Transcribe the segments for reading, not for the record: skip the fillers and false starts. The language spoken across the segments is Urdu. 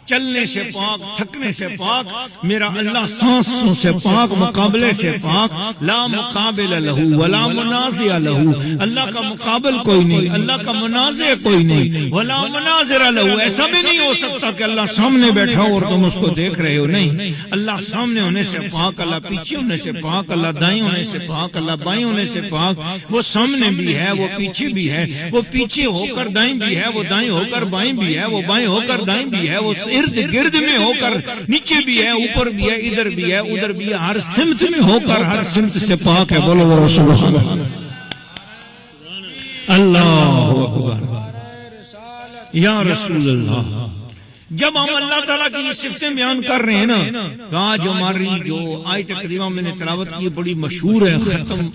چلنے سے پاک، تھکنے سے پاک، میرا اللہ سانسوں سے پاک، مقابلے سے پاک، لا مقابل لہو ولا منازع لہو، اللہ کا مقابل کوئی نہیں، اللہ کا منازع کوئی نہیں، ولا مناظر لہو، ایسا بھی نہیں ہو سکتا کہ اللہ سامنے بیٹھا ہو اور تم اس کو دیکھ رہے ہو، نہیں، اللہ سامنے ہونے سے پاک، اللہ پیچھے ہونے سے پاک، اللہ دائیں ہونے سے پاک، اللہ بائیں ہونے سے پاک، وہ سامنے بھی ہے، وہ پیچھے بھی ہے، وہ پیچھے ہو کر دائیں بھی ہے، وہ دائیں ہو کر بائیں بھی ہے، وہ بائیں ہو کر دائیں بھی ہے، وہ ارد گرد میں ہو کر نیچے بھی ہے، اوپر بھی ہے، ادھر بھی ہے، ادھر بھی ہے، ہر سمت میں ہو کر ہر سمت سے پاک ہے۔ بولو سبحان اللہ، اللہ اکبر یا رسول اللہ۔ جب ہم اللہ تعالیٰ کی یہ صفتیں بیان کر رہے ہیں نا، آج ہماری جو آیت کریمہ میں نے تلاوت کی بڑی مشہور ہے،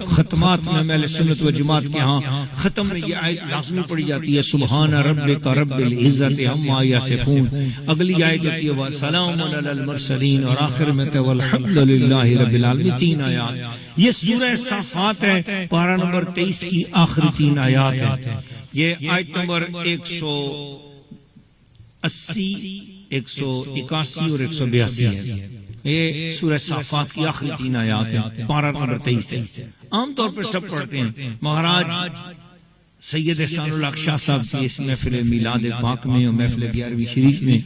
ختمات میں اہل سنت و جماعت کے ہاں ختم میں یہ آیت لازمی پڑھی جاتی ہے، سبحان ربک رب العزت عما یصفون، اگلی آیت ہوتی ہے سلام علی المرسلین، اور آخر میں کہ والحمد للہ رب العالمین، 3 آیات۔ یہ سورہ صافات ہے، پارہ نمبر 23 کی آخری 3 آیات ہے۔ یہ آیت نمبر 180، 181 اور 182 ہے۔ یہ سورہ صافات کی آخری 3 آیات ہیں، پارہ نمبر 23 ہے۔ عام طور پر سب پڑھتے ہیں۔ مہاراج سید احسان الحق شاہ صاحب کی اس محفل میلاد پاک میں اور محفل 11ویں شریف میں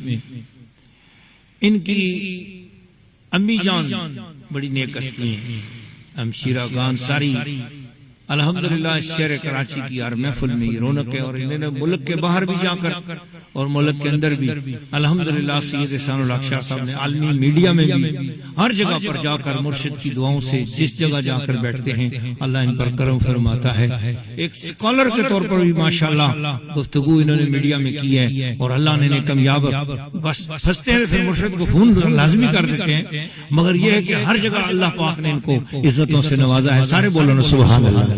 ان کی امی جان بڑی نیک ہستی ہیں، ہمشیرہ گان ساری، الحمدللہ شہر کراچی کی ہر محفل میں یہ رونق ہے، اور انہوں نے ملک کے باہر بھی جا کر اور ملک کے اندر بھی الحمدللہ سید احسان الحق شاہ صاحب نے عالمی میڈیا میں بھی ہر جگہ پر جا کر مرشد کی دعاؤں سے جس جگہ جا کر بیٹھتے ہیں اللہ ان پر کرم فرماتا ہے۔ ایک سکالر کے طور پر بھی ماشاءاللہ گفتگو انہوں نے میڈیا میں کی ہے، اور اللہ نے کامیاب، بس پھنستے ہیں پھر مرشد کو فون لازمی کر دیتے ہیں، مگر یہ ہے کہ ہر جگہ اللہ پاک نے ان کو عزتوں سے نوازا ہے۔ سارے بولو نا سبحان اللہ۔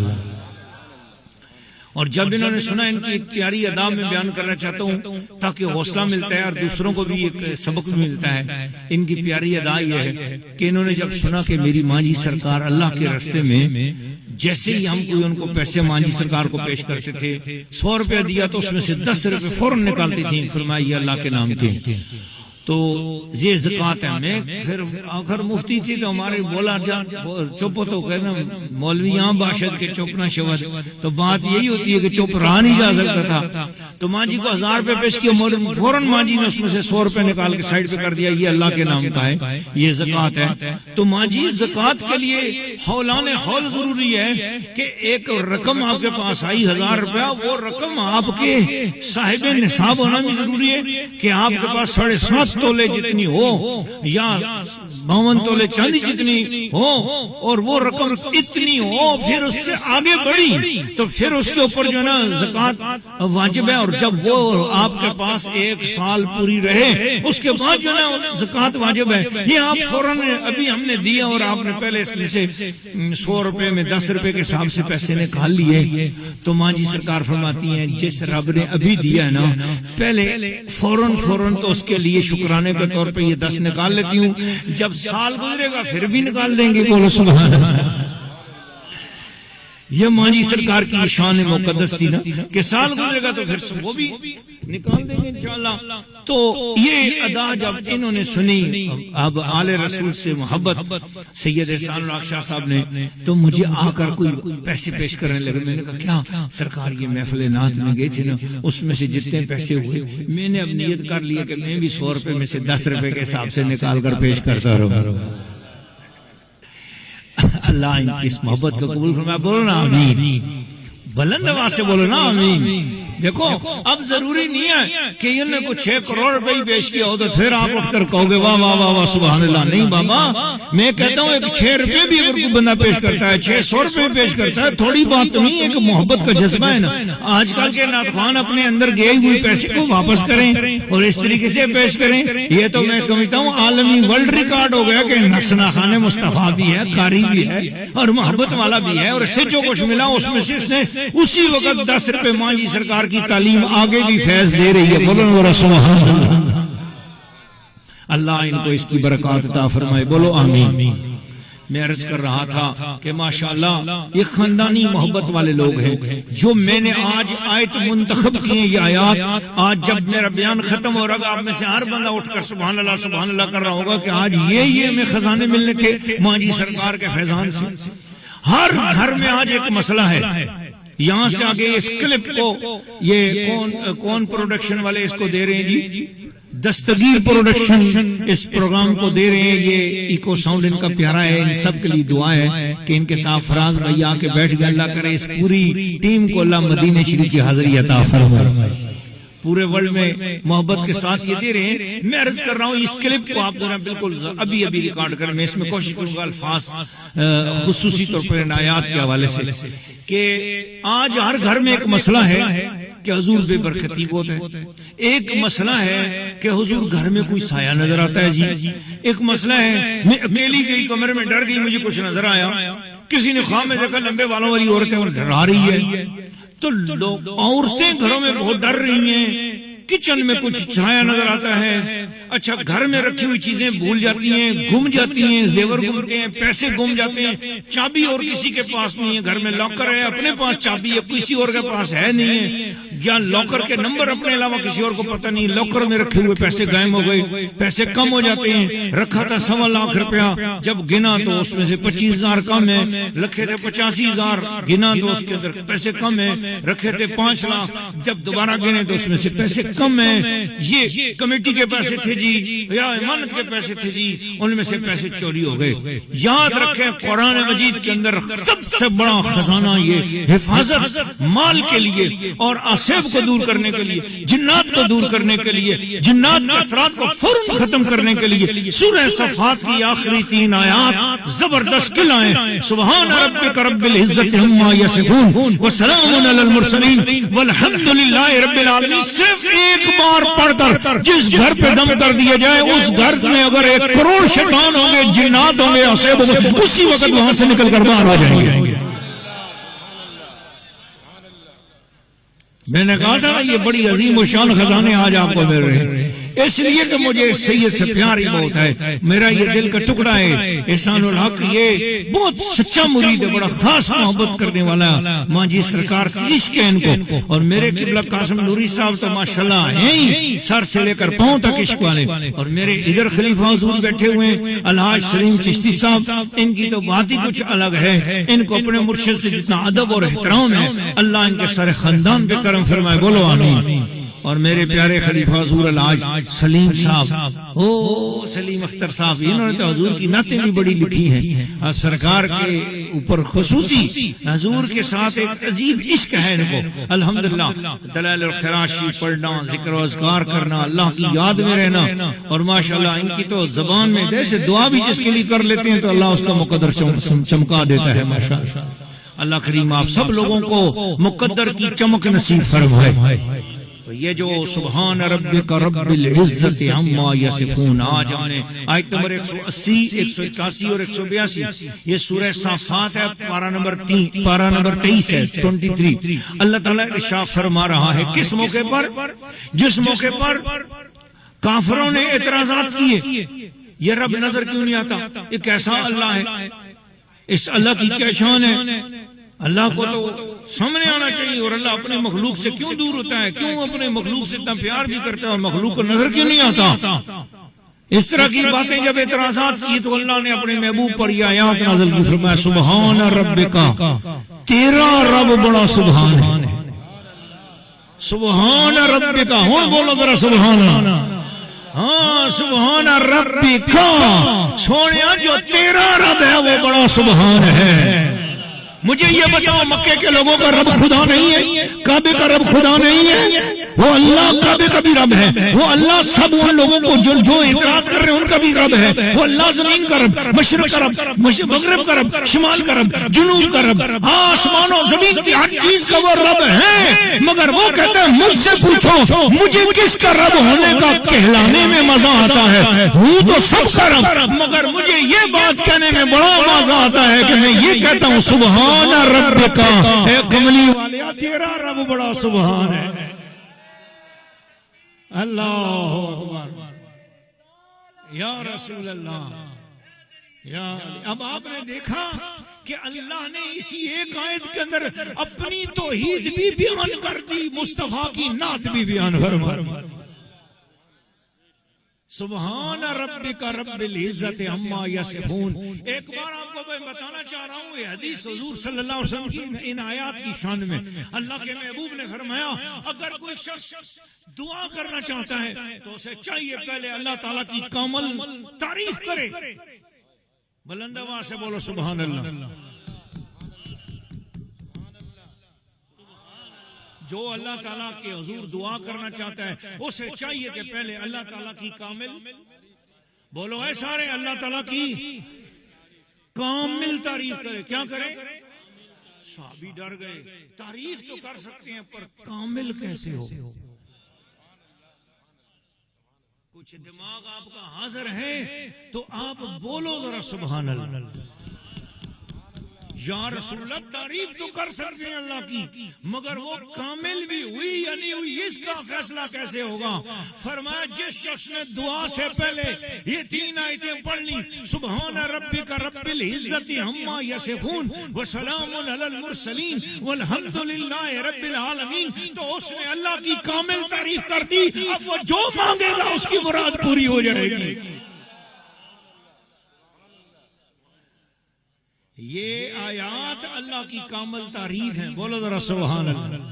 اور جب انہوں نے سنا ان کی ایک پیاری ادا میں بیان کرنا چاہتا ہوں تاکہ حوصلہ ملتا ہے اور دوسروں کو بھی ایک سبق ملتا ہے۔ ان کی پیاری ادا یہ ہے کہ انہوں نے جب سنا کہ میری ماں جی سرکار اللہ کے راستے میں، جیسے ہی ہم کوئی ان کو پیسے ماں جی سرکار کو پیش کرتے تھے، 100 روپے دیا تو اس میں سے 10 روپے فوراً نکالتی تھیں، فرمایا یہ اللہ کے نام کے، تو یہ زکوٰۃ ہے۔ میں پھر آخر مفتی تھی تو ہمارے بولا جان چپ ہو تو کہنا مولوی یہاں باشد کے چپ نہ شود، تو بات یہی ہوتی ہے کہ چپ رہا نہیں جا سکتا تھا، تو ماں جی کو 1000 روپے پیش کیا، مولوی فوراً ماں جی نے اس میں سے 100 روپے نکال کے سائڈ پہ کر دیا، یہ اللہ کے نام کا ہے، یہ زکوٰۃ ہے۔ تو ماں جی زکوٰۃ کے لیے ہولان حول ضروری ہے کہ ایک رقم آپ کے پاس آئی 1000 روپیہ، وہ رقم آپ کے صاحب نصاب ہونا بھی ضروری ہے کہ آپ کے پاس 7.5 تولے جتنی ہو یا 52 تولے چاندی جتنی ہو، اور وہ رقم اتنی ہو، پھر اس سے آگے بڑھی تو پھر اس کے اوپر جو ہے نا زکوٰۃ واجب ہے، اور جب وہ آپ کے پاس 1 سال پوری رہے اس کے بعد جو ہے نا زکوٰۃ واجب ہے۔ یہ آپ فوراً ابھی ہم نے دیا اور آپ نے پہلے اس میں سے 100 روپے میں 10 روپے کے حساب سے پیسے نکال لیے، تو ماں جی سرکار فرماتی ہیں جس رب نے ابھی دیا ہے نا، پہلے فوراً تو اس کے لیے شکرانے کے طور پہ یہ 10 نکال لیتی ہوں، جب سال گزرے گا پھر بھی نکال دیں گے۔ بولو سبحان اللہ۔ یہ ماں جی سرکار کی شان مقدس تھی نا کہ سال گزرے گا تو پھر وہ بھی نکال دیں گے انشاءاللہ۔ تو یہ ادا جب انہوں نے سنی، اب آل رسول سے محبت سید احسان الحق شاہ صاحب نے، تو مجھے آ کر کوئی پیسے پیش کرنے لگے۔ میں نے کہا کیا سرکار یہ محفل نعت میں گئے تھے نا، اس میں سے جتنے پیسے ہوئے میں نے اب نیت کر لیا کہ میں بھی 100 روپے میں سے 10 روپے کے حساب سے نکال کر پیش کرتا رہوں۔ اللہ ان کی اس محبت کو قبول فرمائے۔ بولو نا آمین، بلند آواز سے بولو نا آمین۔ دیکھو اب ضروری نہیں ہے کہ انہوں نے کو 6 کروڑ روپے ہی پیش کیا ہو تو پھر آپ اٹھ کر کہو گے واہ واہ واہ واہ سبحان اللہ۔ نہیں بابا، میں کہتا ہوں ایک 6 روپے بھی اگر کوئی بندہ پیش کرتا ہے، 600 روپے پیش کرتا ہے، تھوڑی بات تو نہیں، ایک محبت کا جذبہ ہے نا۔ آج کل کے نعت خوان اپنے اندر گئے ہوئے پیسے کو واپس کریں اور اس طریقے سے پیش کریں، یہ تو میں سمجھتا ہوں عالمی ورلڈ ریکارڈ ہو گیا کہ نسنا خان مصطفیٰ بھی ہے، قاری بھی ہے اور محبت والا بھی ہے، اور اس سے جو کچھ ملا اس میں سے اس نے اسی وقت 10 روپے ماں جی سرکار کی تعلیم آگے بھی فیض دے رہی ہے۔ بولو سبحان اللہ۔ اللہ ان کو اس کی برکات عطا فرمائے۔ بولو آمین۔ میں عرض کر رہا تھا کہ ماشاءاللہ یہ خاندانی محبت والے لوگ ہیں جو میں نے آج آیت منتخب کیے. یہ آیات آج جب میرا بیان ختم ہو رہا آپ میں سے ہر بندہ اٹھ کر سبحان اللہ کر رہا ہوگا کہ آج یہ ہمیں خزانے ملنے تھے ماجی سرکار کے فیضان سے. ہر گھر میں آج ایک مسئلہ ہے. یہاں سے آگے اس کلپ کو یہ کون پروڈکشن والے اس کو دے رہے ہیں جی؟ دستگیر پروڈکشن اس پروگرام کو دے رہے ہیں. یہ ایکو ساؤنڈ ان کا پیارا ہے. ان سب کے لیے دعا ہے کہ ان کے ساتھ فراز بھائی آ کے بیٹھ گئے. اللہ کرے اس پوری ٹیم کو اللہ مدینہ شریف کی حاضری عطا فرمائے. پورے ورلڈ میں محبت کے ساتھ یہ دے رہے ہیں. میں عرض کر رہا ہوں اس کلپ کو آپ بالکل ابھی ریکارڈ کریں. میں اس میں کوشش کروں گا الفاظ خصوصی طور پر ان آیات کے حوالے سے کہ آج ہر گھر میں ایک مسئلہ ہے کہ حضور بے برکتی بہت ہے. ایک مسئلہ ہے کہ حضور گھر میں کوئی سایہ نظر آتا ہے جی. ایک مسئلہ ہے میں اکیلی گئی کمرے میں ڈر گئی مجھے کچھ نظر آیا. کسی نے خواب میں دیکھا لمبے بالوں والی عورتیں اور ڈرا رہی ہے. تو لوگ عورتیں گھروں میں بہت ڈر رہی ہیں. کچن میں کچھ چھایا نظر آتا ہے. اچھا گھر میں رکھی ہوئی چیزیں بھول جاتی ہیں, گم جاتی ہیں, زیور گمتے ہیں, پیسے گم جاتے ہیں, چابی اور کسی کے پاس نہیں ہے. گھر میں لاکر ہے اپنے پاس چابی ہے کسی اور کے پاس ہے نہیں ہے, یا لاکر کے نمبر اپنے علاوہ کسی اور کو پتہ نہیں. لاکر میں رکھے ہوئے پیسے غائب ہو گئے, پیسے کم ہو جاتے ہیں. رکھا تھا 1.25 لاکھ روپیہ, جب گنا تو اس میں سے 25,000 کم ہے. رکھے تھے 85,000, گنا تو اس کے اندر پیسے کم ہے. رکھے تھے 5 لاکھ, جب دوبارہ گنے تو اس میں سے پیسے کم ہیں. یہ کمیٹی کے پیسے تھے جی یا امانت کے پیسے تھے جی, ان میں سے پیسے چوری ہو گئے. یاد رکھیں قرآن مجید کے اندر سب سے بڑا خزانہ یہ حفاظت مال کے لیے اور آصف کو دور کرنے کے لیے, جنات کو دور کرنے کے لیے, جنات کے اثرات کو فوراً ختم کرنے کے لیے سورہ صفات کی آخری 3 آیات زبردست قلعہ ہیں. سبحان ربک رب العزت عما یصفون وسلام علی المرسلین والحمد للہ رب العالمین. صرف ایک بار پڑھ کر جس گھر پہ دم کر دیا جائے اس گھر میں اگر 1 کروڑ شیطان ہوں گے, جنات ہوں گے, آصف ہوں گے, اسی وقت وہاں سے نکل کر باہر آ جائیں گے. میں نے کہا تھا نا یہ بڑی عظیم و شان خزانے آج آپ کو مل رہے ہیں, اس لیے کہ مجھے سید سے پیار ہی بہت ہے. میرا یہ دل کا ٹکڑا ہے احسان الحق, یہ بہت سچا مرید ہے, بڑا خاص محبت کرنے والا ماجی سرکار سے عشق ہے ان کو. اور میرے قبلہ قاسم نوری صاحب تو ماشاءاللہ ہیں ہی سر سے لے کر پاؤں تک عشق والے. اور میرے ادھر خلیفہ حضور بیٹھے ہوئے ہیں الحاج سلیم چشتی صاحب, ان کی تو بات ہی کچھ الگ ہے. ان کو اپنے مرشد سے جتنا ادب اور احترام ہے اللہ ان کے سارے خاندان پہ کرم فرمائے, بولو آمین. اور میرے پیارے خلیفہ حضور الحاج سلیم صاحب, سلیم اختر صاحب, انہوں نے تو حضور کی نعتیں بھی بڑی لکھی ہیں. اور سرکار کے اوپر خصوصی حضور کے ساتھ ایک عجیب عشق ہے ان کو. الحمدللہ دلائل الخیرات پڑھنا, ذکر و اذکار کرنا, اللہ کی یاد میں رہنا, اور ماشاءاللہ ان کی تو زبان میں جیسے دعا بھی جس کے لیے کر لیتے ہیں تو اللہ اس کا مقدر چمکا دیتا ہے. ماشاءاللہ اللہ کریم آپ سب لوگوں کو مقدر کی چمک نصیب فرمائے. تو یہ جو سبحان ربک رب العزت عما یصفون, آج ہم نے آیت نمبر 180, 181 اور 182, یہ سورہ صافات ہے, پارہ نمبر 23 ہے 23. اللہ تعالیٰ ارشاد فرما رہا ہے کس موقع پر, جس موقع پر کافروں نے اعتراضات کیے یہ رب نظر کیوں نہیں آتا, یہ کیسا اللہ ہے, اس اللہ کی کیا شان ہے, اللہ کو تو سامنے آنا چاہیے, اور اللہ اپنے مخلوق سے کیوں دور ہوتا ہے, کیوں اپنے مخلوق سے اتنا پیار بھی کرتا ہے اور مخلوق کو نظر کیوں نہیں آتا. اس طرح کی باتیں جب اعتراضات کی تو اللہ نے اپنے محبوب پر یہ آیات نازل کی, فرمایا سبحان ربکا, تیرا رب بڑا سبحان ہے. سبحان ربکا, ہوں بولو ذرا سبحان. ہاں سبحان ربکا, سونیا جو تیرا رب ہے وہ بڑا سبحان ہے. مجھے یہ بتاؤ مکے کے لوگوں کا رب خدا نہیں ہے, کعبے کا رب خدا نہیں ہے, وہ اللہ کعبے کا بھی رب ہے, وہ اللہ سب ان لوگوں کو جو اعتراض کر رہے ہیں ان کا بھی رب ہے, وہ اللہ زمین کا رب, مشرق کا رب, مغرب کا رب, شمال کا رب, جنوب کا رب, آسمان و زمین کی ہر چیز کا وہ رب ہے. مگر وہ کہتا ہے مجھ سے پوچھو مجھے کس کا رب ہونے کا کہلانے میں مزہ آتا ہے, ہوں تو سب کا رب, مگر مجھے یہ بات کہنے میں بڑا مزہ آتا ہے کہ میں یہ کہتا ہوں سبحان ربکا, اے کملی والے تیرا رب بڑا سبحان ہے. اللہ اکبر یا رسول اللہ. اب آپ نے دیکھا کہ اللہ نے اسی ایک آیت کے اندر اپنی توحید بھی بیان کر دی، مصطفیٰ کی نعت بھی بیان فرمائی۔ سبحان ربک رب العزت عما یصفون۔ ایک بار آپ کو میں بتانا چاہ رہا ہوں، یہ حدیث حضور صلی اللہ علیہ وسلم کی ان آیات کی شان میں اللہ کے محبوب نے فرمایا اگر کوئی شخص دعا کرنا چاہتا ہے تو اسے چاہیے پہلے اللہ تعالیٰ کی کامل تعریف کرے۔ بلند آواز سے بولو سبحان اللہ۔ جو اللہ تعالیٰ کے حضور دعا کرنا چاہتا ہے اسے چاہیے کہ پہلے اللہ تعالیٰ کی کامل، بولو اے سارے، اللہ تعالیٰ کی کامل تعریف کرے۔ کیا کرے؟ صحابی ڈر گئے، تعریف تو کر سکتے ہیں پر کامل کیسے ہو؟ کچھ دماغ آپ کا حاضر ہے تو آپ بولو ذرا سبحان اللہ۔ یا رسول اللہ تعریف تو کر سکتے ہیں اللہ کی، مگر وہ کامل بھی ہوئی یا نہیں ہوئی اس کا فیصلہ کیسے ہوگا؟ فرمایا جس شخص نے دعا سے پہلے یہ 3 آیتیں پڑھ لی، سبحان ربک رب العزت عما یصفون وسلام علی المرسلین والحمد للہ رب العالمین، تو اس نے اللہ کی کامل تعریف کر دی۔ اب وہ جو مانگے گا اس کی مراد پوری ہو جائے گی۔ یہ آیات اللہ کی کامل تعریف ہیں، بولو ذرا سبحان اللہ۔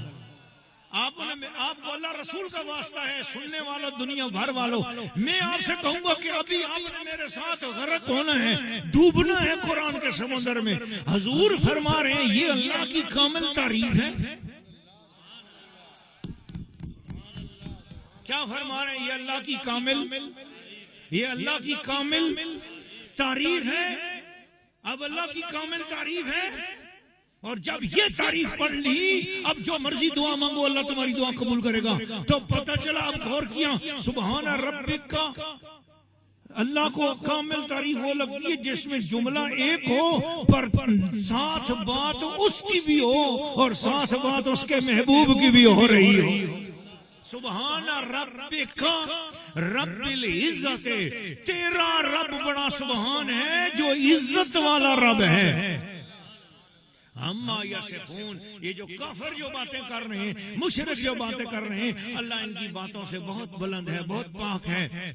آپ کو اللہ رسول کا واسطہ ہے، سننے والوں دنیا بھر والوں، میں آپ سے کہوں گا کہ ابھی آپ نے میرے ساتھ غرق ہونا ہے، ڈوبنا ہے قرآن کے سمندر میں۔ حضور فرما رہے ہیں یہ اللہ کی کامل تعریف ہے۔ کیا فرما رہے ہیں؟ یہ اللہ کی کامل، یہ اللہ کی کامل تعریف ہے۔ اب اللہ کی کامل تعریف ہے، اور جب یہ تعریف پڑھ لی اب جو مرضی دعا مانگو اللہ تمہاری دعا قبول کرے گا۔ تو پتہ چلا، اب غور کیا، سبحان ربک کا اللہ کو کامل تعریف وہ لگتی ہے جس میں جملہ ایک ہو پر ساتھ بات اس کی بھی ہو اور ساتھ بات اس کے محبوب کی بھی ہو رہی ہو۔ سبحان ربک رب العزت، تیرا رب بڑا سبحان ہے جو عزت والا رب ہے۔ اما یصفون، یہ جو کافر جو باتیں کر رہے ہیں، مشرک جو باتیں کر رہے ہیں، اللہ ان کی باتوں سے بہت بلند ہے، بہت پاک ہے۔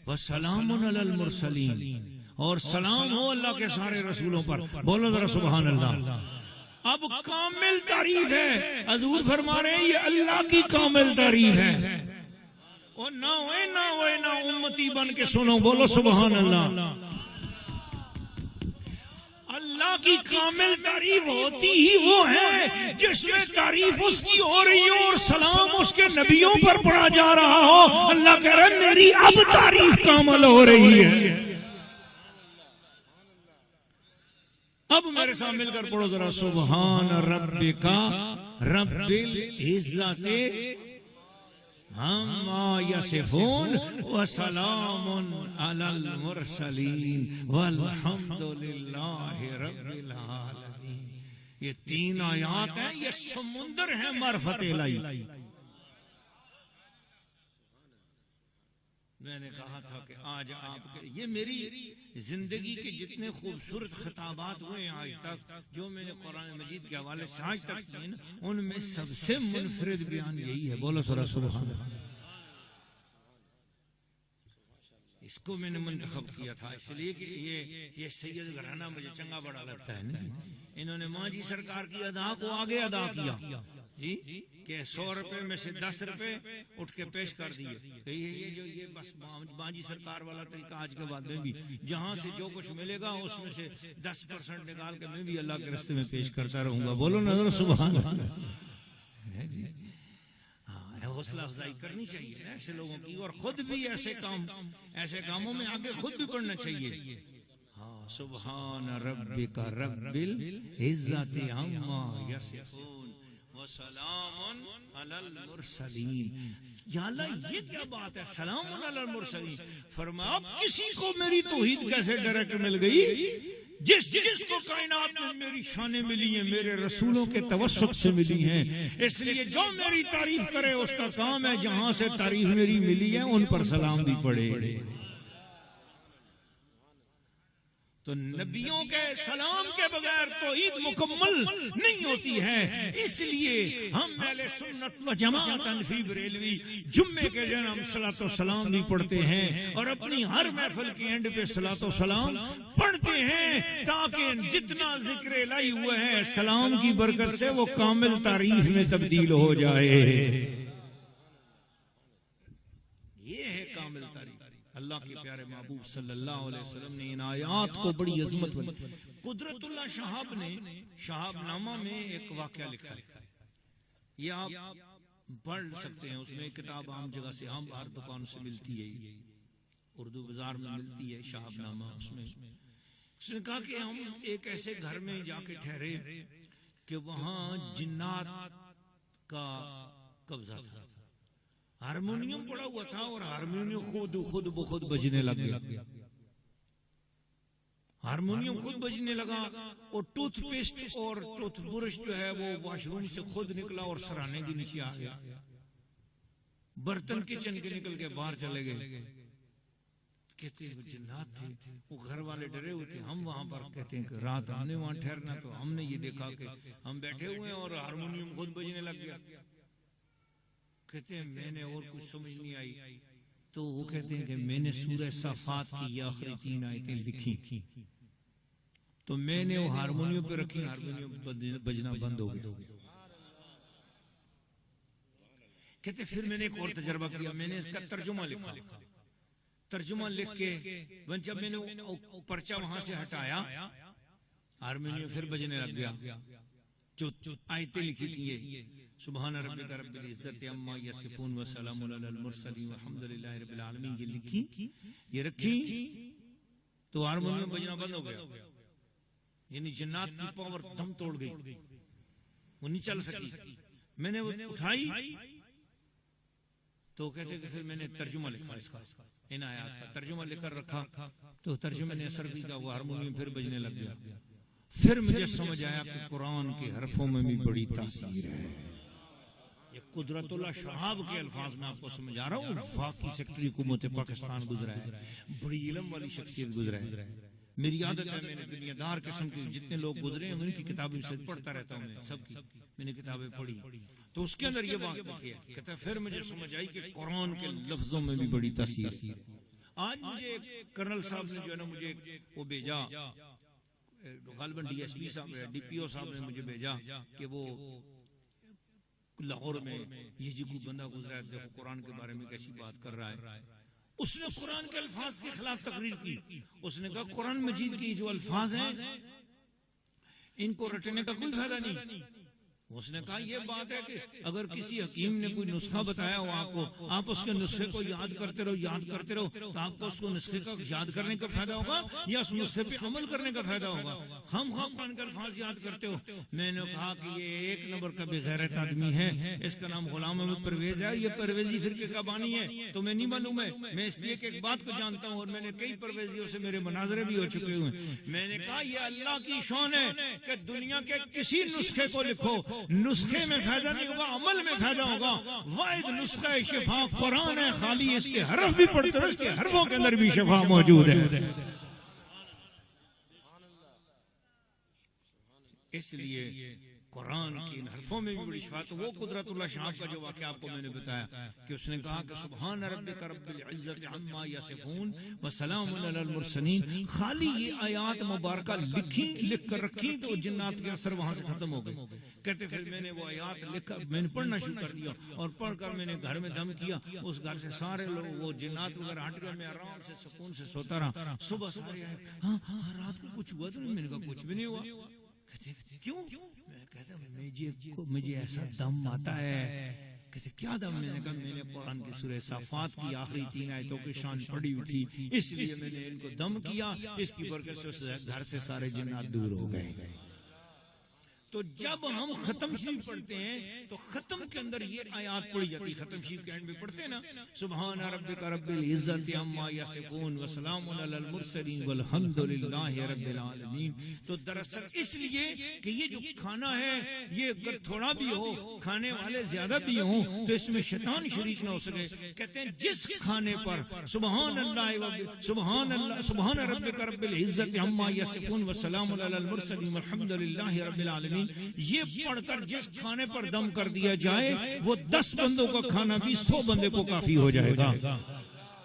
وسلام علی المرسلین، اور سلام ہو اللہ کے سارے رسولوں پر، بولو ذرا سبحان اللہ۔ اب کامل تعریف ہے، حضور فرما رہے ہیں یہ اللہ کی کامل تعریف ہے۔ اور نہ ہوئے نہ ہوئے نہ امتی بن کے سنو، بولو سبحان اللہ۔ اللہ کی کامل تعریف ہوتی ہی وہ ہے جس میں تعریف اس کی ہو رہی ہو اور سلام اس کے نبیوں پر پڑھا جا رہا ہو۔ اللہ کہہ رہا ہے میری اب تعریف کامل ہو رہی ہے۔ اب میرے ساتھ مل کر پڑھو ذرا، سبحان ربک رب العزت عما یصفون وسلام علی المرسلین والحمد للہ رب العالمین۔ یہ 3 آیات ہیں، یہ سمندر ہے معرفت الہی۔ میں نے کہا تھا کہ آج آپ کے یہ میری زندگی کے جتنے خوبصورت خطابات ہوئے ہیں آج تک، جو میں نے قرآن مجید کے حوالے سے آج تک کیے، ان میں سب سے منفرد بیان یہی ہے، بولو سورہ سبحان اللہ۔ اس کو میں نے منتخب کیا تھا اس لیے کہ یہ سید گھرانہ مجھے چنگا بڑا لگتا ہے نا۔ انہوں نے ماں جی سرکار کی ادا کو آگے ادا کیا جی، کہ 100 روپے میں سے 10 روپے اٹھ کے پیش کر دیے۔ یہ بس ماں جی سرکار والا طریقہ آج کے بعد میں بھی جہاں سے جو کچھ ملے گا اس میں سے 10% نکال کے میں بھی اللہ کے راستے میں پیش کرتا رہوں گا، بولو نظر سبحان اللہ۔ حوصلہ افزائی کرنی چاہیے ایسے لوگوں کی، اور خود بھی ایسے کاموں میں آگے خود بھی پڑھنا چاہیے۔ سبحان ربک رب العزت عما یصفون وسلام علی المرسلین۔ یا اللہ یہ کیا بات ہے، سلام علی المرسلین؟ فرمایا کسی کو میری توحید کیسے ڈائریکٹ مل گئی؟ جس کو کائنات میں میری شانیں ملی ہیں میرے رسولوں کے توسط سے ملی ہیں، اس لیے جو میری تعریف کرے اس کا کام ہے جہاں سے تعریف میری ملی ہے ان پر سلام بھی پڑھے۔ تو نبیوں کے سلام کے بغیر تو عید مکمل نہیں ہوتی ہے. اس لیے ہم اہل سنت و جماعت حنفی بریلوی جمعے کے دن ہم صلاۃ و سلام بھی پڑھتے ہیں اور اپنی ہر محفل کے اینڈ پہ صلاۃ و سلام پڑھتے ہیں تاکہ جتنا ذکر الہی ہوا ہے سلام کی برکت سے وہ کامل تعریف میں تبدیل ہو جائے. یہ ہے کامل تعریف. اللہ کے پیارے محبوب صلی اللہ علیہ وسلم نے ان آیات کو بڑی عظمت بنی. قدرت اللہ شہاب نے شہاب نامہ میں ایک واقعہ لکھا ہے. یہ آپ پڑھ سکتے ہیں. اس میں کتاب عام جگہ سے عام باہر دکان سے ملتی ہے, اردو بازار میں ملتی ہے شہاب نامہ. اس نے کہا کہ ہم ایک ایسے گھر میں جا کے ٹھہرے کہ وہاں جنات کا قبضہ تھا. ہارمونیم پڑا ہوا تھا اور ہارمونیم خود بخود بجنے لگ گیا. ہارمونیم خود بجنے لگا اور ٹوتھ پیسٹ اور ٹوتھ برش جو ہے وہ واش روم سے خود نکلا اور سرانے کے نیچے آ گیا. برتن کچن کے نکل کے باہر چلے گئے. کہتے ہیں جنات تھے. وہ گھر والے ڈرے ہوئے تھے. ہم وہاں پر کہتے ہیں کہ رات ہم نے وہاں ٹھہرنا, تو ہم نے یہ دیکھا کہ ہم بیٹھے ہوئے ہیں اور ہارمونیم خود بجنے لگ گیا. کہتے ہیں میں نے اور کچھ سمجھ نہیں آئی. تو وہ کہتے ہیں کہ میں نے سورہ صافات کی یہ آخری 3 آیتیں لکھی, تو میں نے وہ ہارمونیم پہ رکھی, ہارمونیم بجنا بند ہو گیا. کہتے پھر میں نے ایک اور تجربہ کیا. میں نے اس کا ترجمہ لکھا. ترجمہ لکھ کے جب میں نے پرچہ وہاں سے ہٹایا ہارمونیم پھر بجنے لگ گیا. جو آیتیں لکھی تھی یہ سبحان ربک رب العزت عما یصفون وسلام علی المرسلین والحمد للہ رب العالمین, یہ لکھی, یہ رکھی, تو ہارمونیم بجنا بند ہو گیا. یعنی جنات کی پاور دم توڑ گئی, وہ نہیں چل سکی. میں نے وہ اٹھائی تو کہتے کہ پھر میں نے ترجمہ لکھا اس کا, ان آیات کا ترجمہ لکھ کر رکھا, تو ترجمے نے اثر بھی کیا, وہ ہارمونیم پھر بجنے لگ گیا. پھر مجھے سمجھ آیا کہ قرآن کے حرفوں میں بھی بڑی تاثیر ہے. یہ قدرت اللہ شہاب کے الفاظ میں آپ کو سمجھا رہا ہوں. وفاقی سیکرٹری حکومت پاکستان گزرا ہے, بڑی علم والی شخصیت گزرا ہے. میری عادت ہے میں نے دنیا دار قسم کے جتنے لوگ گزرے ہیں ان کی کتابیں سے پڑھتا رہتا ہوں. میں سب کی میں نے کتابیں پڑھی, تو اس کے اندر یہ بات لکھی ہے. کہتا ہے پھر مجھے سمجھ آئی کہ قرآن کے لفظوں میں بھی بڑی تاثیر ہے. آج مجھے کرنل صاحب نے جو ہے نا مجھے وہ بھیجا, غالباً ڈی ایس پی صاحب ڈی پی او صاحب نے مجھے بھیجا کہ وہ لاہور میں یہ جی کوئی بندہ گزرا ہے, دیکھو قرآن کے بارے میں کیسی بات کر رہا ہے. اس نے قرآن کے الفاظ کے خلاف تقریر کی. اس نے کہا قرآن مجید کی جو الفاظ ہیں ان کو رٹنے کا کوئی فائدہ نہیں. اس نے کہا یہ بات ہے کہ اگر کسی حکیم نے کوئی نسخہ بتایا ہو آپ کو, آپ اس کے نسخے کو یاد کرتے رہو تو آپ کو اس کو نسخے کا یاد کرنے کا فائدہ ہوگا یا اس نسخے پہ عمل کرنے کا فائدہ ہوگا. ہم قرآن کے الفاظ یاد کرتے ہو. میں نے کہا کہ یہ 1 نمبر کا بے غیرت آدمی ہے, اس کا نام غلام احمد پرویز ہے, یہ پرویزی فرقے کا بانی ہے. تو میں نہیں معلوم ہے, میں اس لیے ایک بات کو جانتا ہوں اور میں نے کئی پرویزیوں سے میرے مناظرے بھی ہو چکے ہوئے. میں نے کہا یہ اللہ کی شان ہے کہ دنیا کے کسی نسخے کو لکھو, نسخے میں فائدہ نہیں ہوگا, عمل میں فائدہ ہوگا. واحد نسخہ شفا قرآن ہے, خالی اس کے حرف بھی پڑھتے ہو, اس کے حرفوں کے اندر بھی شفا موجود ہے. اس لیے قرآن کی ان حرفوں میں بھی بڑی شفا. تو وہ قدرت اللہ شہاب کا جو واقعہ آپ کو میں نے بتایا کہ اس نے کہا کہ سبحان ربک رب العزت عما یصفون وسلام علی المرسلین. خالی یہ آیات مبارکہ لکھ کر رکھی تو جنات کے اثر وہاں سے ختم ہو گئے. کہتے پھر میں نے وہ آیات لکھ کر میں نے پڑھنا شروع کر دیا اور پڑھ کر میں نے گھر میں دم کیا. اس گھر سے سارے لوگ وہ جنات وغیرہ ہٹ گئے. میں آرام سے سکون سے سوتا رہا. صبح سارے آئے, ہاں رات کو کچھ ہوا تو نہیں. میں نے کہا کچھ بھی نہیں ہوا. کہتے کیوں؟ میں کہتا مجھے ایسا دم آتا ہے. کہتے کیا دم؟ میں نے کہا میں نے قرآن کی سورہ صافات کی آخری 3 آیتوں کی شان پڑھی ہوئی تھی, اس لیے میں نے ان کو دم کیا. اس کی برکت سے گھر سے سارے جنات دور ہو گئے. تو جب ہم ختم شریف پڑھتے ہیں تو ختم کے اندر یہ آیات پڑھی جاتی ہے. ختم شریف کے اینڈ میں پڑھتے ہیں نا سبحان ربک رب العزت عما یصفون وسلام علی المرسلین والحمد للہ رب العالمین. تو دراصل اس لیے کہ یہ جو کھانا ہے یہ اگر تھوڑا بھی ہو, کھانے والے زیادہ بھی ہوں تو اس میں شیطان شریک نہ ہو سکے. کہتے ہیں جس کھانے پر سبحان ربک رب العزت عما یصفون وسلام علی المرسلین والحمد للہ رب العالمین, یہ پڑھ کر جس کھانے پر دم کر دیا جائے وہ 10 بندوں کا کھانا بھی 100 بندے کو کافی ہو جائے گا.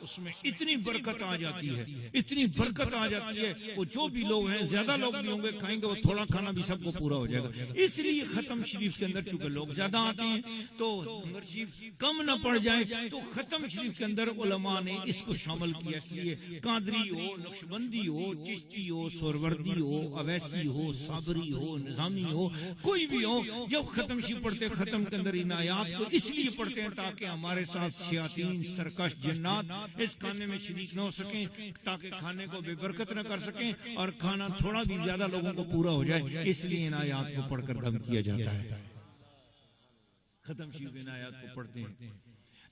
اس میں اتنی برکت آ جاتی ہے, اتنی برکت آ جاتی ہے. وہ جو بھی لوگ ہیں, زیادہ لوگ بھی ہوں گے, کھائیں گے وہ تھوڑا کھانا بھی سب کو پورا ہو جائے گا. اس لیے ختم شریف کے اندر چونکہ لوگ زیادہ آتے ہیں تو لنگر شریف کم نہ پڑ جائے تو ختم شریف کے اندر علماء نے اس کو شامل کیا. اس لیے قادری ہو, نقشبندی ہو, چشتی ہو, سہروردی ہو, اویسی ہو, صابری ہو, نظامی ہو, کوئی بھی ہو, جب ختم شریف پڑھتے ختم کے اندر ان آیات کو اس لیے پڑھتے ہیں تاکہ ہمارے ساتھ شیاطین, سرکش, جنات اس کھانے میں شریک نہ ہو سکیں, تاکہ کھانے کو بے برکت نہ کر سکیں اور کھانا تھوڑا بھی زیادہ لوگوں کو پورا ہو جائے. اس لیے ان آیات کو پڑھ کر دم کیا جاتا ہے. ختم شریف ان آیات کو پڑھتے ہیں.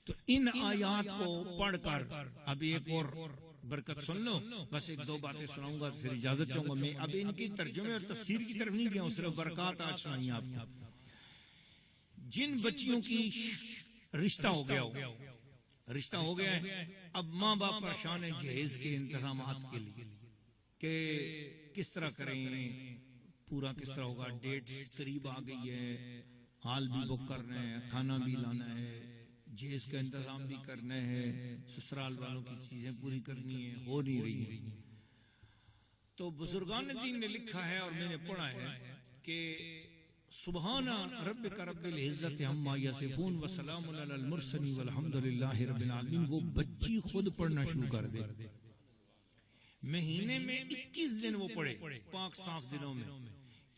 تو ان آیات کو پڑھ کر اب ایک اور برکت سن لو, بس 1-2 باتیں سناؤں گا پھر اجازت چاہوں گا. میں اب ان کی ترجمے اور تفسیر کی طرف نہیں گیا ہوں, صرف برکات آج سنائیں آپ کو. جن بچیوں کی رشتہ ہو گیا ہے, اب ماں باپ پریشان ہیں جہیز کے انتظامات کے لیے کہ کس طرح کریں, پورا کس طرح ہوگا. ڈیٹ قریب آ گئی ہے, ہال بھی بک کرنا ہے, کھانا بھی لانا ہے, جہیز کا انتظام بھی کرنا ہے, سسرال والوں کی چیزیں پوری کرنی ہے, ہو نہیں رہی ہے. تو بزرگان دین نے لکھا ہے اور میں نے پڑھا ہے کہ سبحان ربک رب العزت عما یصفون وسلام علی المرسلین والحمد للہ رب العالمین. وہ بچی خود پڑھنا شروع کر دے. مہینے میں 21 دن وہ پڑھے, پاک صاف دنوں میں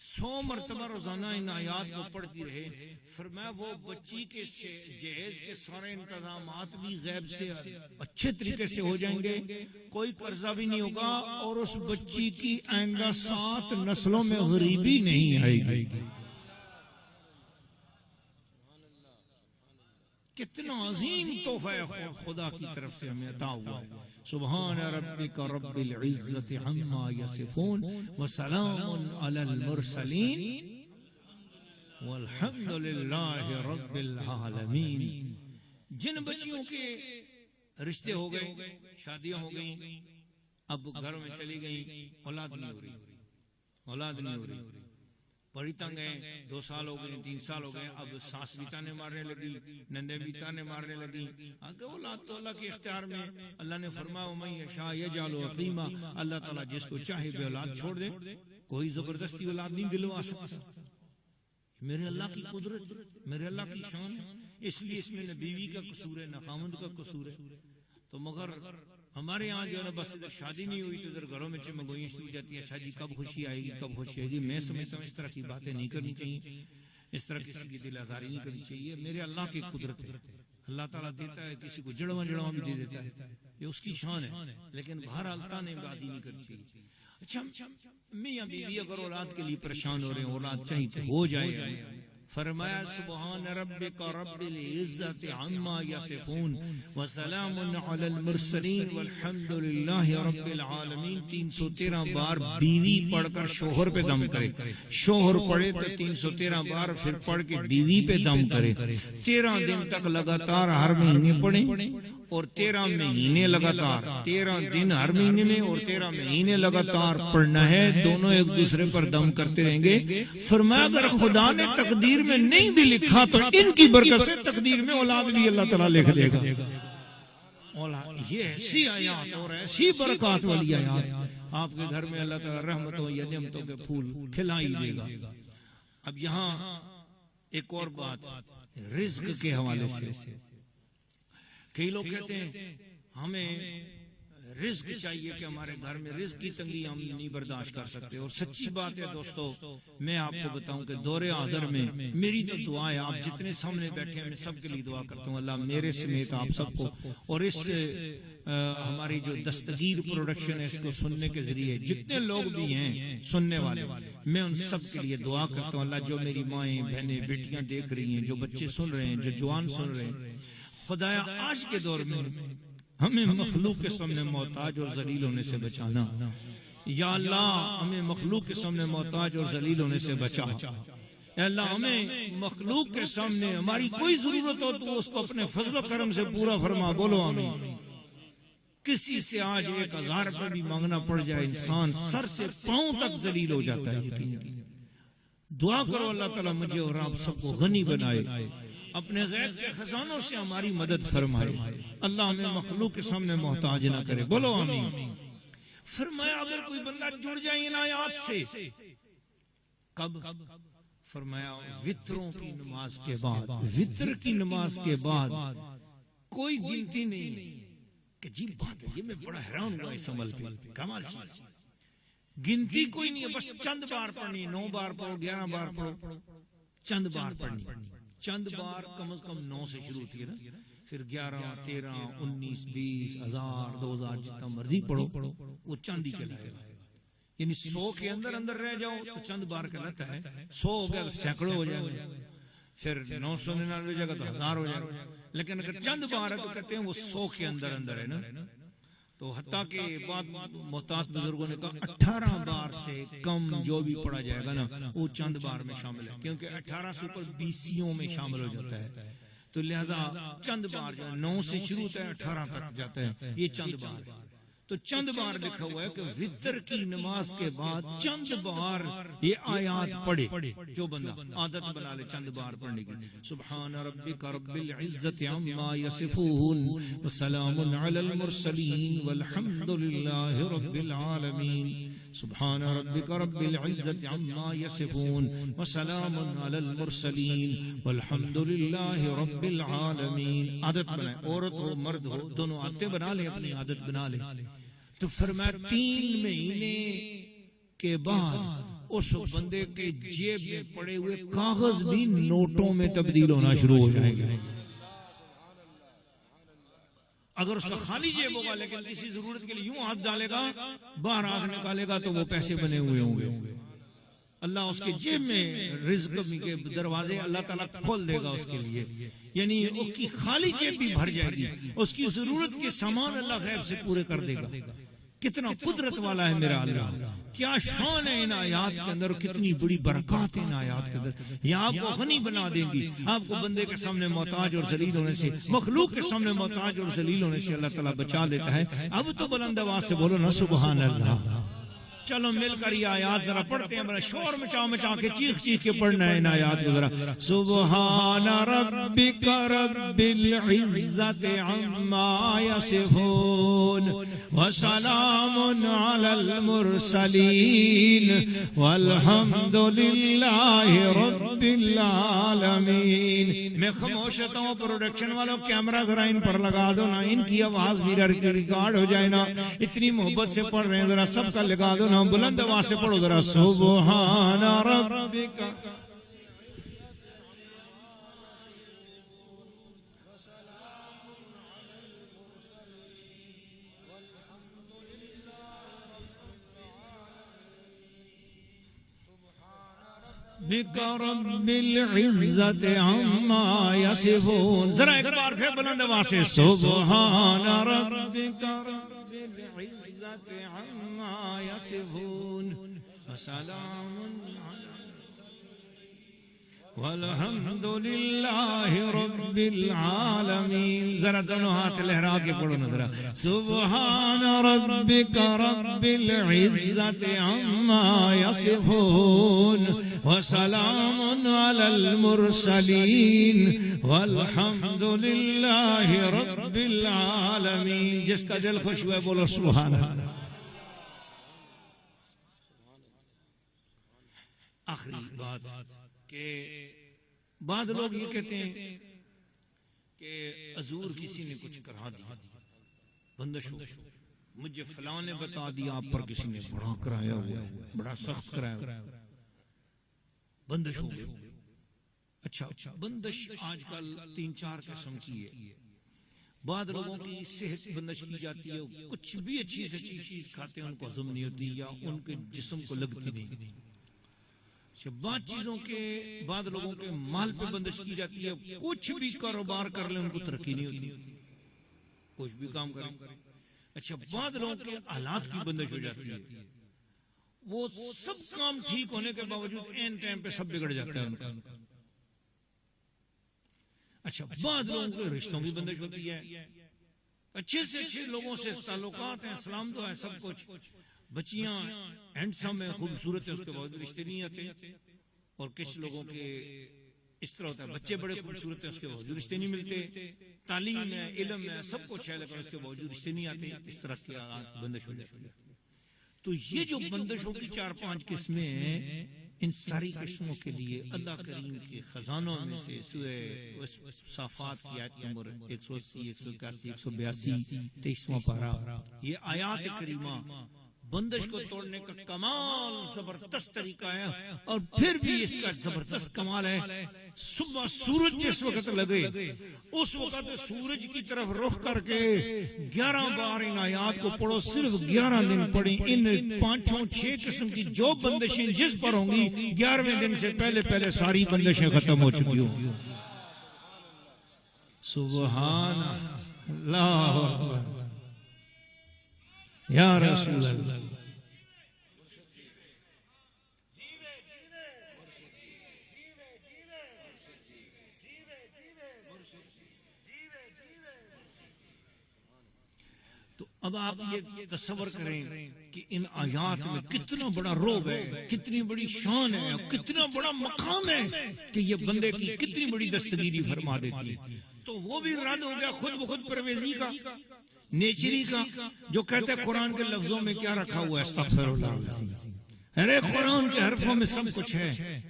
100 مرتبہ روزانہ ان آیات کو پڑھتی رہے. فرمایا وہ بچی کے جہیز کے سارے انتظامات بھی غیب سے اچھے طریقے سے ہو جائیں گے, کوئی قرضہ بھی نہیں ہوگا, اور اس بچی کی آئندہ 7 نسلوں میں غریبی نہیں آئے گی. کتنا عظیم تحفہ خدا کی طرف سے ہمیں عطا ہوا ہے. سبحان ربک رب العزت عما یصفون وسلام علی المرسلین والحمد للہ رب العالمین. جن بچیوں کے رشتے ہو گئے, شادیاں ہو گئیں, اب گھروں میں چلی گئیں, اولاد نہیں ہو رہی, بڑی تنگ ہیں, 2 سال ہو گئے, 3 سال ہو گئے, اب ساس بھی تانے مارنے لگی, نندے بھی تانے مارنے لگی. آگے اولاد تو اللہ کے اختیار میں. اللہ نے فرمایا وَمَن یشاء یجعل عقیما, اللہ تعالیٰ جس کو چاہے بے اولاد چھوڑ دے, کوئی زبردستی اولاد نہیں دلوا سکتا. میرے اللہ کی قدرت, میرے اللہ کی شان ہے. اس لیے اس میں نہ بیوی کا قصور ہے نہ خامند کا قصور ہے. تو مگر ہمارے یہاں جو ہے نا بس ادھر شادی نہیں ہوئی تو ادھر گھروں میں چمگوئیاں شروع ہو جاتی ہیں. اچھا جی کب خوشی آئے گی, کب خوشی آئے گی. میں سمجھتا ہوں اس طرح کی باتیں نہیں کرنی چاہیے, اس طرح کسی کی دل آزاری نہیں کرنی چاہیے. میرے اللہ کی قدرت ہے, اللہ تعالیٰ دیتا ہے, کسی کو جڑواں بھی دے دیتا ہے, یہ اس کی شان ہے. لیکن بہرحال تانے بازی نہیں کرنی چاہیے. اچھا میاں بیوی اگر اولاد کے لیے پریشان ہو رہے ہیں, اولاد چاہیے تو ہو جائے. فرمایا سبحان ربک رب العزت عما یصفون وسلام علی المرسلین والحمد للہ رب العالمین. 313 بار بیوی پڑھ کر شوہر پہ دم کرے, شوہر پڑھے تو 313 بار پھر پڑھ کے بیوی پہ دم کرے. 13 دن تک لگاتار ہر مہینے پڑھیں, اور 13 مہینے لگاتار, 13 دن ہر مہینے میں اور 13 مہینے لگاتار پڑھنا ہے. دونوں ایک دوسرے پر دم کرتے رہیں گے. فرمایا اگر خدا نے تقدیر میں نہیں بھی لکھا تو ان کی برکت سے تقدیر میں اولاد بھی اللہ تعالیٰ لکھ دے گا. یہ ایسی آیات اور ایسی برکات والی آیات آپ کے گھر میں اللہ تعالیٰ رحمتوں یا نعمتوں کے پھول کھلائی دے گا. اب یہاں ایک اور بات رزق کے حوالے سے. کئی لوگ کہتے ہیں ہمیں رزق چاہیے کہ ہمارے گھر میں رزق کی تنگی ہم نہیں برداشت کر سکتے. اور سچی بات ہے دوستو, میں آپ کو بتاؤں کہ دور حاضر میں میری تو دعا ہے, آپ جتنے سامنے بیٹھے ہیں میں سب کے لیے دعا کرتا ہوں, اللہ میرے سمیت آپ سب کو اور اس ہماری جو دستگیر پروڈکشن ہے اس کو سننے کے ذریعے جتنے لوگ بھی ہیں سننے والے، میں ان سب کے لیے دعا کرتا ہوں اللہ جو میری مائیں بہنیں بیٹیاں دیکھ رہی ہیں، جو بچے سن رہے ہیں، جو جوان سن رہے ہیں، خدایا آج کے دور میں ہمیں مخلوق کے سامنے محتاج اور ذلیل ہونے سے بچانا، یا اللہ ہمیں مخلوق کے سامنے محتاج اور ذلیل ہونے سے بچا، اے اللہ ہمیں مخلوق کے سامنے ہماری کوئی ضرورت ہو تو اس کو اپنے فضل و کرم سے پورا فرما، بولو آمین۔ کسی سے آج 1000 روپے بھی مانگنا پڑ جائے انسان سر سے پاؤں تک ذلیل ہو جاتا ہے۔ دعا کرو اللہ تعالیٰ مجھے اور آپ سب کو غنی بنائے، اپنے غیب کے خزانوں سے ہماری مدد فرمائے، اللہ ہمیں مخلوق کے سامنے محتاج نہ کرے، بولو آمین۔ فرمایا اگر کوئی بندہ جڑ جائے ان آیات سے، کب؟ فرمایا وتروں کی نماز کے بعد، وتر کی نماز کے بعد کوئی گنتی نہیں کہ جی بات ہے، یہ میں بڑا حیران ہوا اس عمل پہ، کمال چیز، گنتی کوئی نہیں ہے، بس چند بار پڑھنی، 9 بار پڑھو، 11 بار پڑھو، چند بار پڑھنی، چند بار کم از کم 9 سے شروع ہوتی ہے نا، پھر 11 13 19 20 1000 2000 جتنا مرضی پڑھو، وہ چند ہی کہلاتا ہے، یعنی 100 کے اندر اندر رہ جاؤ تو چند بار کہلاتا ہے، 100 ہو گیا تو سینکڑوں ہو جائے گا، پھر 999 ہو جائے گا تو 1000 ہو جائے گا، لیکن اگر چند بار ہے تو کہتے ہیں وہ 100 کے اندر اندر ہے نا۔ تو حتیٰ کہ بعد محتاط بزرگوں نے کہا 18 بار سے کم جو بھی پڑھا جائے گا نا وہ چند بار میں شامل ہے، کیونکہ 18 سے اوپر 20 میں شامل ہو جاتا ہے، تو لہذا چند بار جو 9 سے شروع ہوتا ہے 18 تک جاتا ہے، یہ چند بار ہے۔ تو چند بار لکھا ہوا ہے کہ وتر کی نماز کے بعد چند بار یہ آیات پڑھے، جو بندہ عادت بنا لے چند بار پڑھنے کی، سبحان ربک رب العزت عما یصفون وسلام علی المرسلین والحمد للہ رب العالمین، سبحان ربک رب العزت عما یصفون وسلام علی المرسلین والحمد للہ رب العالمین۔ عادت بنائے، عورت ہو مرد ہو دونوں عادتیں بنا لیں، اپنی عادت بنا لیں۔ تو فرمایا 3 مہینے کے بعد اس بندے کے جیب میں پڑے ہوئے کاغذ بھی نوٹوں میں تبدیل ہونا شروع ہو جائے گا۔ اگر اس کا خالی جیب ہوگا لیکن کسی ضرورت کے لیے یوں ہاتھ ڈالے گا، باہر آنکھ نکالے گا تو وہ پیسے بنے ہوئے ہوں گے، اللہ اس کے جیب میں رزق کے دروازے اللہ تعالیٰ کھول دے گا اس کے لیے، یعنی اس کی خالی جیب بھی بھر جائے گی، اس کی ضرورت کے سامان اللہ غیب سے پورے کر دے گا۔ کتنا قدرت والا ہے میرا اللہ، کیا شان ہے ان آیات کے اندر، کتنی بڑی برکات ہے ان آیات کے اندر، یہ آپ کو غنی بنا دیں گی، آپ کو بندے کے سامنے محتاج اور ذلیل ہونے سے، مخلوق کے سامنے محتاج اور ذلیل ہونے سے اللہ تعالیٰ بچا لیتا ہے۔ اب تو بلند آواز سے بولو نا سبحان اللہ۔ چلو مل کر یہ آیات ذرا پڑھتے ہیں، بڑا شور مچا مچا کے چیخ چیخ کے پڑھنا ہے ان آیات کو ذرا۔ سبحان ربک رب العزت عما یصفون وسلام علی المرسلین والحمد للہ رب العالمین۔ میں خاموش رہتا ہوں، پروڈکشن والوں کیمرہ ذرا ان پر لگا دو نا، ان کی آواز میرا ریکارڈ ہو جائے نا، اتنی محبت سے پڑھ رہے ہیں، ذرا سب کا لگا دو نا، بلند آواز سے پڑھو ذرا، سبحان ربک رب العزت عما یصفون، ذرا ایک بار پھر بلند آواز سے، سبحان ربک رب العزت عما یصفون وسلام والحمد للہ رب العالمین۔ ذرا دونوں ہاتھ لہرا کے پڑھو نا ذرا، سبحان ربک رب العزت عما یصفون وسلام علی المرسلین والحمد للہ رب العالمین۔ جس کا دل خوش ہوا ہے بولو سبحان اللہ۔ آخری بات کہ بعض لوگ یہ کہتے ہیں کہ حضور کسی نے کچھ کرا دیا، بندش ہو، مجھے فلاں نے بتا دیا آپ پر کسی نے بڑا کرایا ہوا ہے، بڑا سخت کرایا ہوا ہے، بندش ہو گئے۔ اچھا بندش آج کل 3-4 قسم کی ہے۔ بعض لوگوں کی صحت بندش کی جاتی ہے، کچھ بھی اچھی سے اچھی چیز کھاتے ہیں ان کو ہضم نہیں ہوتی یا ان کے جسم کو لگتی نہیں. بعض چیزوں کے بعض لوگوں کے مال پہ بندش کی جاتی ہے، کچھ بھی کاروبار کر لیں ان کو ترقی نہیں ہوتی، کچھ بھی کام کریں. اچھا بعض لوگوں کے حالات کی بندش ہو جاتی ہے، وہ سب کام ٹھیک ہونے کے باوجود این ٹائم پہ سب بگڑ جاتا ہے ان کا. اچھا بعض لوگوں کے رشتوں کی بندش ہوتی ہے، اچھے سے اچھے لوگوں سے تعلقات ہیں، سلام دعا ہے، سب کچھ، بچیاں ہینڈسم ہے، خوبصورت ہے، اس کے باوجود رشتے نہیں آتے. اور کچھ لوگوں کے اس طرح ہوتا ہے، بچے بڑے خوبصورت ہیں، اس کے باوجود رشتے نہیں ملتے، تعلیم ہے، علم ہے، سب کچھ ہے، لیکن اس کے باوجود رشتے نہیں آتے. اس طرح کی بندش ہو جاتی ہے. تو یہ جو بندشوں کی 4-5 قسمیں ہیں، ان ساری قسموں کے لیے اللہ کریم کے خزانوں میں سے سورہ صافات کی آیت نمبر 180، 181، 182، 23واں پارہ، یہ آیات کریمہ بندش کو توڑنے کا کمال زبردست طریقہ ہے. اور پھر بھی اس کا زبردست کمال ہے، صبح سورج جس وقت لگے اس وقت سورج کی طرف رخ کر کے 11 بار ان آیات کو پڑھو. صرف 11 دن پڑھیں. ان 5-6 قسم کی جو بندشیں جس پر ہوں گی 11ویں دن سے پہلے ساری بندشیں ختم ہو چکی ہوں. سبحان اللہ یا رسول اللہ. تو اب آپ یہ تصور کریں کہ ان آیات میں کتنا بڑا رعب ہے، کتنی بڑی شان ہے، کتنا بڑا مقام ہے کہ یہ بندے کی کتنی بڑی دستگیری فرما دیتی ہے. تو وہ بھی رد ہو گیا خود بخود پرویزی کا، نیچری کا، جو کہتے ہیں قرآن کے لفظوں میں کیا رکھا ہوا ہے، استغفر اللہ. ارے قرآن کے حرفوں میں سب کچھ ہے،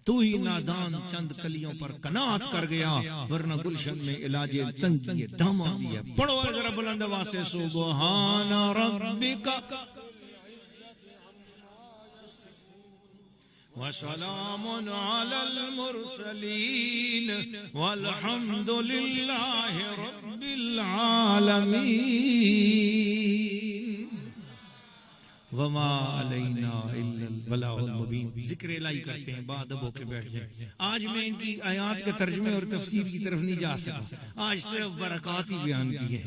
تو ہی نادان چند کلیوں پر قناعت کر گیا، ورنہ گلشن میں علاج تنگی داماں بھی ہے. پڑھو ذرا بلند آواز سے سبحان ربک وسلام علی المرسلین والحمد للہ رب العالمین وما علینا الا البلاغ المبین. ذکر الہی کرتے ہیں، بعد اب ہو کے بیٹھ جائیں. آج میں ان کی آیات کے ترجمے اور تفسیر کی طرف نہیں جا سکا، آج صرف برکات ہی بیان کی ہے.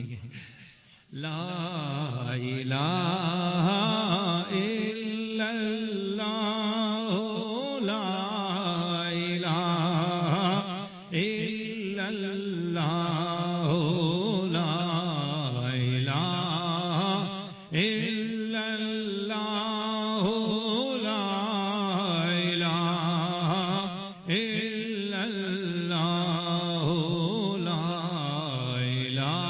لا الہ الا اللہ، لا الہ الا اللہ، لا الہ الا اللہ، لا الہ الا اللہ، لا الہ الا اللہ، لا الہ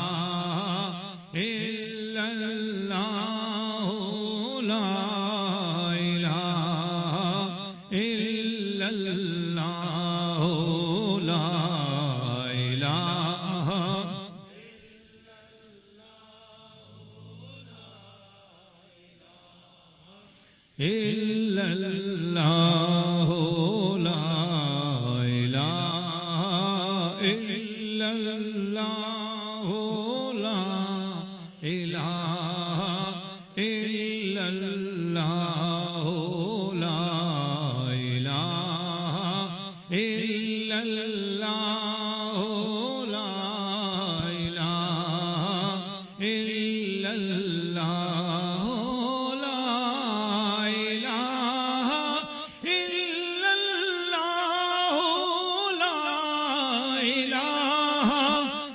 الا اللہ، لا الہ الا اللہ، لا الہ الا اللہ، لا الہ الا اللہ، لا الہ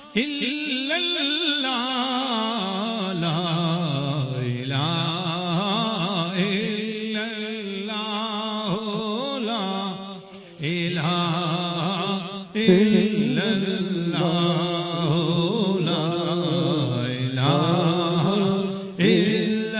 الا اللہ، لا الہ الا اللہ، لا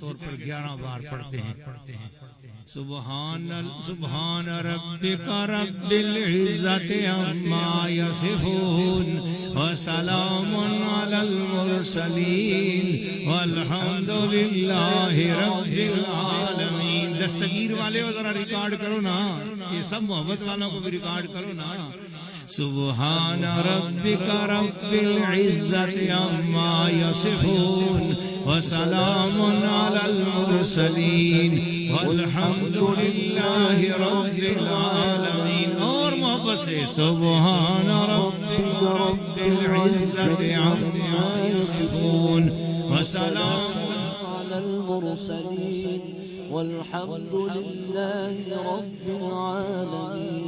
طور پر 11 بار پڑھتے ہیں. سبحان ربک رب العزت عما یصفون وسلام علی المرسلین والحمد للہ رب العالمین. دستگیر والے وہ ذرا ریکارڈ کرو نا، یہ سب محبت والوں کو بھی ریکارڈ کرو نا. سبحان ربک رب العزت عما یصفون وسلام علی المرسلین والحمد للہ رب العالمین. اور محبت سے سبحان ربک رب العزت عما یصفون وسلام علی المرسلین والحمد للہ رب العالمین.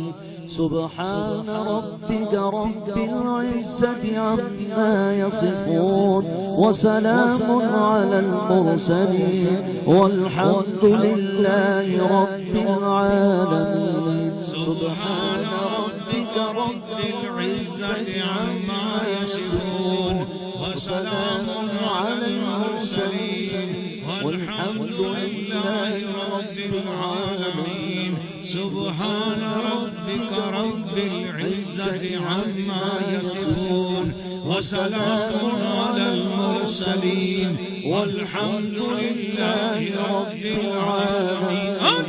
سبحان ربك رب العزة عما يصفون وسلام على المرسلين والحمد لله رب العالمين. سبحان ربك رب العزة عما يصفون وسلام على المرسلين والحمد لله رب العالمين. سبحان ربك رب العزة عما يصفون وسلام على المرسلين والحمد لله رب العالمين.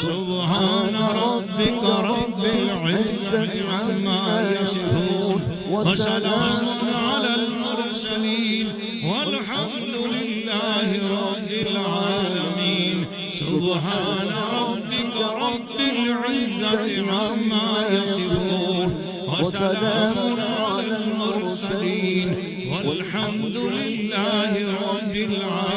سبحان ربك رب العزة عما يصفون وسلام على المرسلين والحمد لله رب العالمين. سبحان ربك رب العزة عما يصفون وسلام على المرسلين والحمد لله رب العالمين.